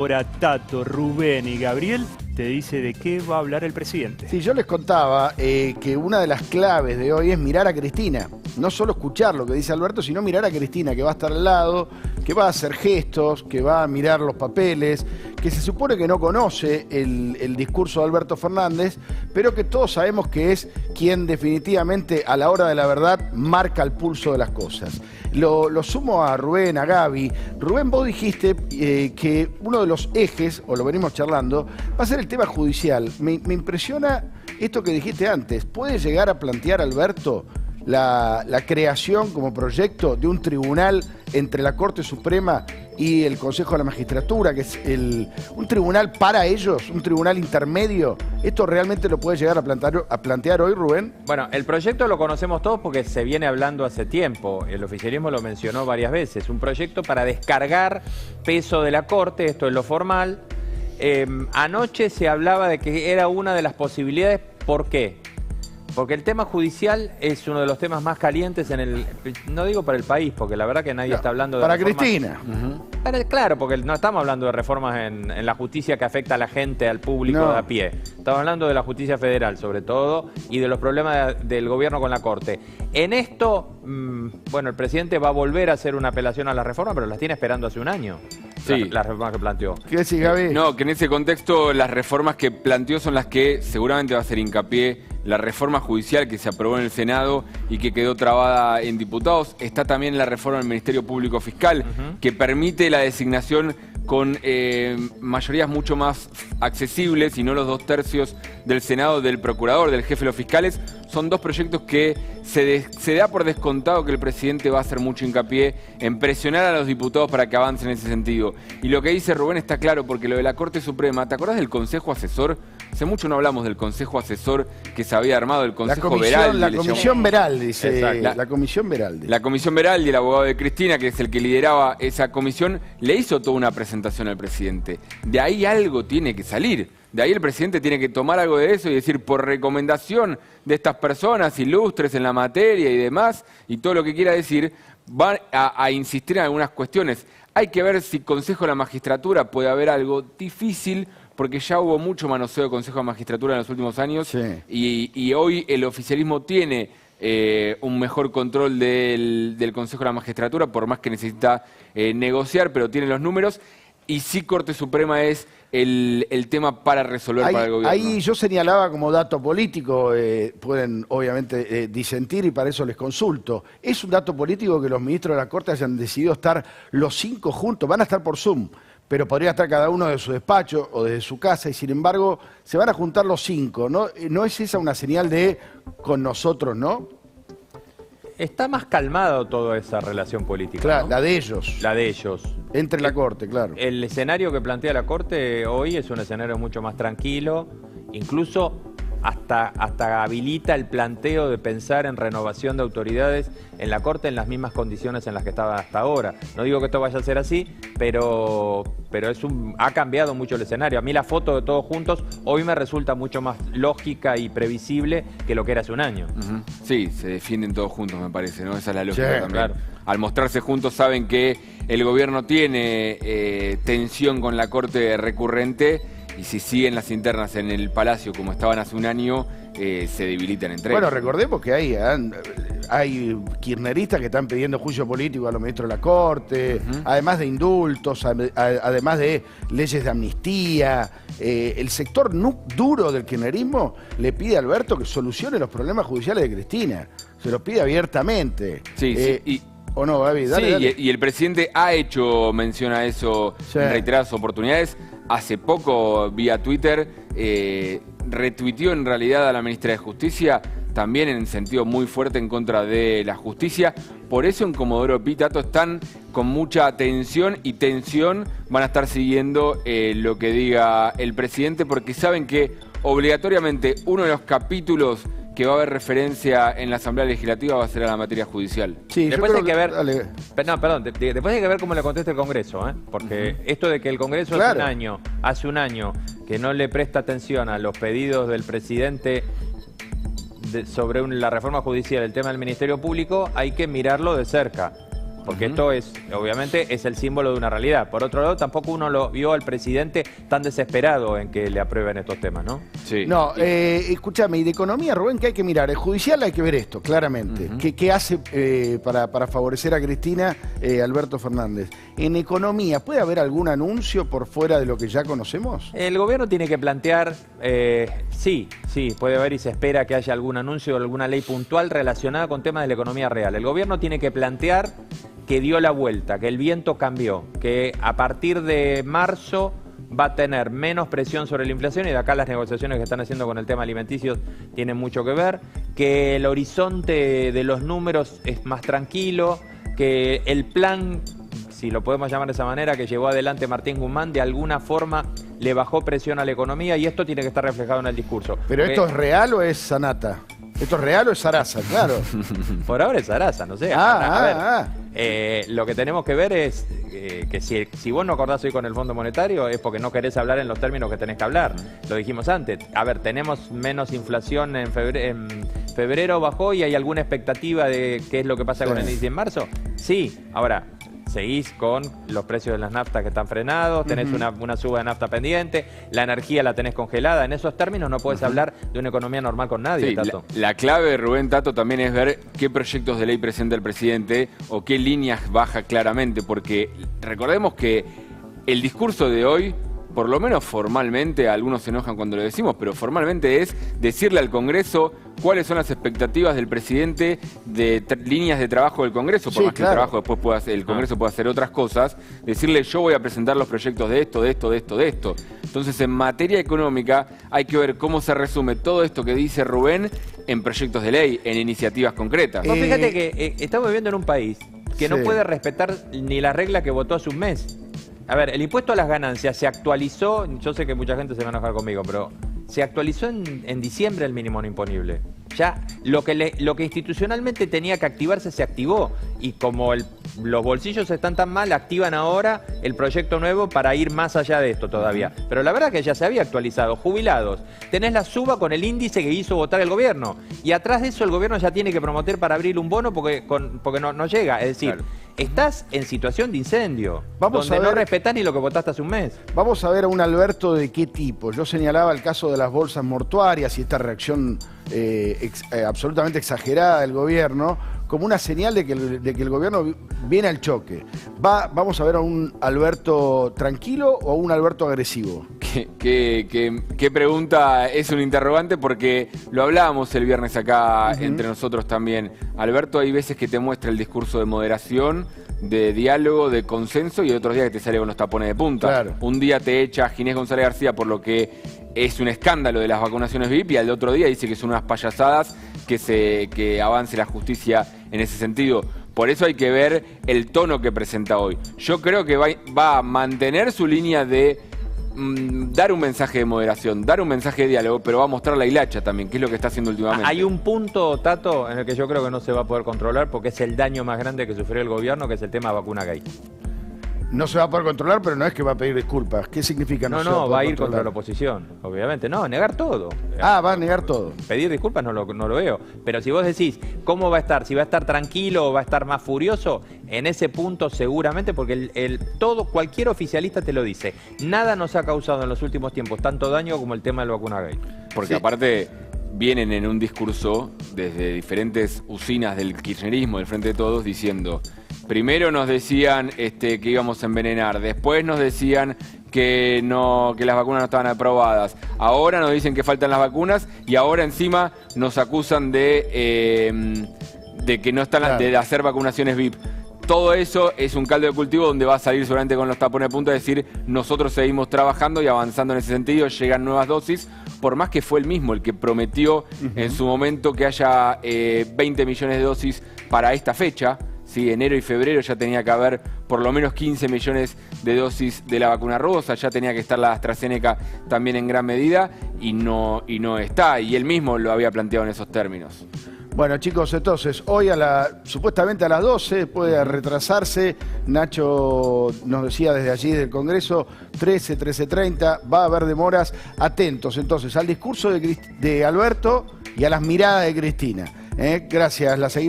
Ahora Tato, Rubén y Gabriel te dice de qué va a hablar el presidente. Sí, yo les contaba que una de las claves de hoy es mirar a Cristina. No solo escuchar lo que dice Alberto, sino mirar a Cristina, que va a estar al lado, que va a hacer gestos, que va a mirar los papeles, que se supone que no conoce el discurso de Alberto Fernández, pero que todos sabemos que es quien definitivamente a la hora de la verdad marca el pulso de las cosas. Lo sumo a Rubén, a Gaby. Rubén, vos dijiste que uno de los ejes, o lo venimos charlando, va a ser el tema judicial. Me impresiona esto que dijiste antes. ¿Puede llegar a plantear Alberto la creación como proyecto de un tribunal entre la Corte Suprema y el Consejo de la Magistratura, que es un tribunal para ellos, un tribunal intermedio? ¿Esto realmente lo puede llegar a plantear hoy, Rubén? Bueno, el proyecto lo conocemos todos porque se viene hablando hace tiempo. El oficialismo lo mencionó varias veces. Un proyecto para descargar peso de la Corte, esto es lo formal. Anoche se hablaba de que era una de las posibilidades. ¿Por qué? Porque el tema judicial es uno de los temas más calientes no digo para el país, porque la verdad que nadie está hablando de para reformas. Cristina. Claro, porque no estamos hablando de reformas en la justicia que afecta a la gente, al público de a pie. Estamos hablando de la justicia federal, sobre todo, y de los problemas del gobierno con la Corte. En esto, bueno, el presidente va a volver a hacer una apelación a la reforma, pero las tiene esperando hace un año. Sí. Las reformas que planteó. ¿Qué decís, Gaby? No, que en ese contexto las reformas que planteó son las que seguramente va a hacer hincapié. La reforma judicial que se aprobó en el Senado y que quedó trabada en diputados. Está también la reforma del Ministerio Público Fiscal, que permite la designación con mayorías mucho más accesibles y no los 2/3 del Senado, del procurador, del jefe de los fiscales. Son dos proyectos que se da por descontado que el presidente va a hacer mucho hincapié en presionar a los diputados para que avancen en ese sentido. Y lo que dice Rubén está claro, porque lo de la Corte Suprema, ¿te acordás del Consejo Asesor? Hace mucho no hablamos del Consejo Asesor que se había armado, el Consejo Veraldi. La Comisión Veraldi, dice. Exacto. La Comisión Veraldi. La Comisión Veraldi, el abogado de Cristina, que es el que lideraba esa comisión, le hizo toda una presentación al presidente. De ahí algo tiene que salir. De ahí el presidente tiene que tomar algo de eso y decir, por recomendación de estas personas ilustres en la materia y demás, y todo lo que quiera decir, van a insistir en algunas cuestiones. Hay que ver si Consejo de la Magistratura puede haber algo difícil, porque ya hubo mucho manoseo de Consejo de Magistratura en los últimos años, Sí. y hoy el oficialismo tiene un mejor control del Consejo de la Magistratura, por más que necesita negociar, pero tiene los números. Y sí, Corte Suprema es el tema para resolver para el gobierno. Ahí yo señalaba como dato político, pueden obviamente disentir y para eso les consulto. ¿Es un dato político que los ministros de la Corte hayan decidido estar los 5 juntos? Van a estar por Zoom, pero podría estar cada uno de su despacho o desde su casa, y sin embargo se van a juntar los 5, ¿no? ¿No es esa una señal de con nosotros, no? Está más calmado toda esa relación política, Claro, ¿no? la de ellos. La de ellos. Entre la Corte, claro. El escenario que plantea la Corte hoy es un escenario mucho más tranquilo, incluso hasta habilita el planteo de pensar en renovación de autoridades en la Corte en las mismas condiciones en las que estaba hasta ahora. No digo que esto vaya a ser así, pero ha cambiado mucho el escenario. A mí la foto de todos juntos hoy me resulta mucho más lógica y previsible que lo que era hace un año. Sí, se defienden todos juntos, me parece, ¿no? Esa es la lógica también. Claro. Al mostrarse juntos saben que el gobierno tiene tensión con la Corte recurrente, y si siguen las internas en el Palacio como estaban hace un año, se debilitan entre ellos. Bueno, recordemos que hay kirchneristas que están pidiendo juicio político a los ministros de la Corte, además de indultos, además de leyes de amnistía. El sector duro del kirchnerismo le pide a Alberto que solucione los problemas judiciales de Cristina. Se los pide abiertamente. Sí, sí. ¿O no, Gaby? Dale, dale. Y el presidente ha hecho mención a eso en reiteradas oportunidades. Hace poco, vía Twitter, retuiteó en realidad a la ministra de Justicia, también en sentido muy fuerte en contra de la justicia. Por eso en Comodoro Pi, Tato, están con mucha atención y tensión, van a estar siguiendo lo que diga el presidente, porque saben que obligatoriamente uno de los capítulos que va a haber referencia en la Asamblea Legislativa va a ser a la materia judicial. Sí, después hay que ver, dale. después hay que ver cómo le contesta el Congreso, ¿eh? Porque esto de que el Congreso hace un año que no le presta atención a los pedidos del presidente sobre la reforma judicial, el tema del Ministerio Público, hay que mirarlo de cerca. porque esto es, obviamente, es el símbolo de una realidad. Por otro lado, tampoco uno lo vio al presidente tan desesperado en que le aprueben estos temas, ¿no? Sí. No, escúchame, y de economía, Rubén, ¿qué hay que mirar? El judicial hay que ver esto, claramente. ¿Qué hace para favorecer a Cristina Alberto Fernández? En economía, ¿puede haber algún anuncio por fuera de lo que ya conocemos? El gobierno tiene que plantear, sí, puede haber y se espera que haya algún anuncio o alguna ley puntual relacionada con temas de la economía real. El gobierno tiene que plantear que dio la vuelta, que el viento cambió, que a partir de marzo va a tener menos presión sobre la inflación, y de acá las negociaciones que están haciendo con el tema alimenticios tienen mucho que ver, que el horizonte de los números es más tranquilo, que el plan, si lo podemos llamar de esa manera, que llevó adelante Martín Guzmán, de alguna forma le bajó presión a la economía, y esto tiene que estar reflejado en el discurso. ¿Pero esto es real o es Sanata? ¿Esto es real o es Sarasa? Claro. Por ahora es Sarasa, no sé. Lo que tenemos que ver es que si vos no acordás hoy con el Fondo Monetario es porque no querés hablar en los términos que tenés que hablar. Lo dijimos antes. A ver, tenemos menos inflación en febrero bajó, y hay alguna expectativa de qué es lo que pasa con el índice en marzo. Sí, ahora seguís con los precios de las naftas que están frenados, tenés una suba de nafta pendiente, la energía la tenés congelada. En esos términos no podés hablar de una economía normal con nadie, Sí, Tato. la clave, Rubén, Tato, también es ver qué proyectos de ley presenta el presidente o qué líneas baja claramente, porque recordemos que el discurso de hoy, por lo menos formalmente, algunos se enojan cuando lo decimos, pero formalmente es decirle al Congreso cuáles son las expectativas del presidente de líneas de trabajo del Congreso, por más que el trabajo después el Congreso pueda hacer otras cosas, decirle yo voy a presentar los proyectos de esto, de esto, de esto, de esto. Entonces, en materia económica hay que ver cómo se resume todo esto que dice Rubén en proyectos de ley, en iniciativas concretas. Vos fíjate que estamos viviendo en un país que no puede respetar ni la regla que votó hace un mes. A ver, el impuesto a las ganancias se actualizó, yo sé que mucha gente se va a enojar conmigo, pero se actualizó en diciembre el mínimo no imponible. Ya lo que institucionalmente tenía que activarse se activó, y como los bolsillos están tan mal, activan ahora el proyecto nuevo para ir más allá de esto todavía. Pero la verdad es que ya se había actualizado. Jubilados, tenés la suba con el índice que hizo votar el gobierno, y atrás de eso el gobierno ya tiene que prometer para abrir un bono porque no llega. Es decir, estás en situación de incendio, donde no respetás ni lo que votaste hace un mes. Vamos a ver a un Alberto de qué tipo. Yo señalaba el caso de las bolsas mortuarias y esta reacción absolutamente exagerada del gobierno como una señal de que el gobierno viene al choque. ¿Vamos a ver a un Alberto tranquilo o a un Alberto agresivo? ¿Qué pregunta? Es un interrogante, porque lo hablábamos el viernes acá entre nosotros también. Alberto, hay veces que te muestra el discurso de moderación, de diálogo, de consenso, y otros días que te sale con los tapones de punta. Claro. Un día te echa Ginés González García por lo que es un escándalo de las vacunaciones VIP, y al otro día dice que son unas payasadas que avance la justicia en ese sentido. Por eso hay que ver el tono que presenta hoy. Yo creo que va a mantener su línea de dar un mensaje de moderación, dar un mensaje de diálogo, pero va a mostrar la hilacha también, que es lo que está haciendo últimamente. Hay un punto, Tato, en el que yo creo que no se va a poder controlar, porque es el daño más grande que sufrió el gobierno, que es el tema vacuna gay. No se va a poder controlar, pero no es que va a pedir disculpas. ¿Qué significa No, se va a poder va a ir controlar? contra la oposición, obviamente. No, negar todo. Va a negar todo. Pedir disculpas no lo veo. Pero si vos decís cómo va a estar, si va a estar tranquilo o va a estar más furioso, en ese punto seguramente, porque cualquier oficialista te lo dice. Nada nos ha causado en los últimos tiempos tanto daño como el tema del vacuna gay. Porque aparte vienen en un discurso desde diferentes usinas del kirchnerismo, del Frente de Todos, diciendo: primero nos decían que íbamos a envenenar, después nos decían que las vacunas no estaban aprobadas, ahora nos dicen que faltan las vacunas, y ahora encima nos acusan de que no están de hacer vacunaciones VIP. Todo eso es un caldo de cultivo donde va a salir seguramente con los tapones de punta, decir nosotros seguimos trabajando y avanzando en ese sentido, llegan nuevas dosis, por más que fue el mismo el que prometió en su momento que haya 20 millones de dosis para esta fecha. Sí, enero y febrero ya tenía que haber por lo menos 15 millones de dosis de la vacuna rosa, ya tenía que estar la AstraZeneca también en gran medida, y no está, y él mismo lo había planteado en esos términos. Bueno, chicos, entonces, hoy supuestamente a las 12, puede retrasarse. Nacho nos decía desde allí, del Congreso, 13:30, va a haber demoras. Atentos, entonces, al discurso de Alberto y a las miradas de Cristina. Gracias, la seguimos.